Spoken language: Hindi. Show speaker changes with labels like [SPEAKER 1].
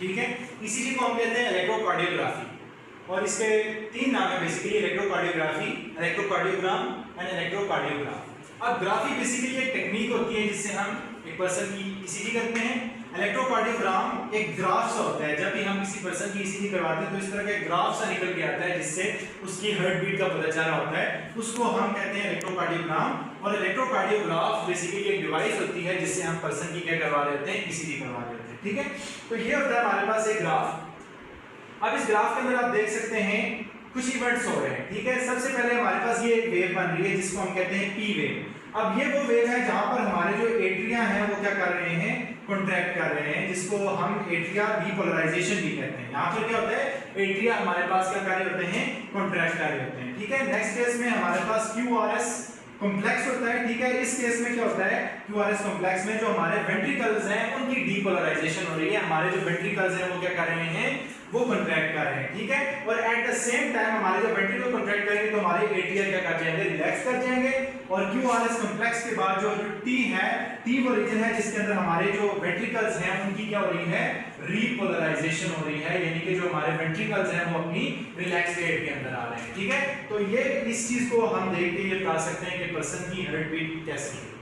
[SPEAKER 1] ठीक है। ईसीजी को हम कहते हैं इलेक्ट्रोकार्डियोग्राफी, और इसके 3 नाम है basically, electrocardiography, electrocardiogram and electrocardiograph. अब ग्राफी बेसिकली एक टेक्निक होती है जिससे हम एक पर्सन की ईसीजी करते हैं। इलेक्ट्रोकार्डियोग्राम एक ग्राफ सा होता है, जब भी हम किसी पर्सन की ईसीजी करवाते हैं तो इस तरह का ग्राफ सा निकल के आता है जिससे उसकी हार्ट बीट का पता चला होता है, उसको हम कहते हैं इलेक्ट्रोकार्डियोग्राम। और इलेक्ट्रोकार्डियोग्राफ बेसिकली एक डिवाइस होती है जिससे हम पर्सन की क्या करवा लेते हैं, ईसीजी करवा लेते हैं, ठीक है। तो ये होता है हमारे पास एक ग्राफ। अब इस ग्राफ के अंदर आप देख सकते हैं कुछ इवेंट्स हो रहे हैं, ठीक है। सबसे पहले हमारे पास ये एक वेव बन रही है जिसको हम कहते हैं पी वेव। अब ये वो वेव है जहां पर हमारे जो एट्रिया हैं वो क्या कर रहे हैं, कॉन्ट्रैक्ट कर रहे हैं, जिसको हम एट्रिया डीपोलराइजेशन भी कहते हैं। यहाँ पर क्या होता है, एट्रिया हमारे पास क्या कार्य होते हैं, कॉन्ट्रैक्ट कार्य होते हैं, ठीक है। नेक्स्ट केस में हमारे पास क्यूआरएस कॉम्प्लेक्स होता है, ठीक है। इस केस में क्या होता है, क्यूआरएस कॉम्प्लेक्स में जो हमारे वेंट्रिकल्स हैं उनकी डीपोलराइजेशन हो रही है, हमारे जो वेंट्रिकल्स हैं वो क्या कर रहे हैं, वो कॉन्ट्रैक्ट कर रहे हैं, ठीक है। और एट द सेम टाइम हमारे जो वेंट्रिकल कॉन्ट्रैक्ट करेंगे तो हमारे एट्रिया क्या कर जाएंगे, रिलैक्स कर जाएंगे। और क्यूआरएस कॉम्प्लेक्स के बाद जो टी है, टी वो रीजन है जिसके अंदर हमारे जो वेंट्रिकल्स हैं उनकी क्या हो रही है, रीपोलराइजेशन हो रही है, यानी कि जो हमारे वेंट्रिकल्स हैं वो अपनी रिलैक्स स्टेट के अंदर आ रहे हैं, ठीक है। तो ये इस चीज को हम देख के ये बता सकते हैं कि पर्सन की हार्ट बीट कैसी है।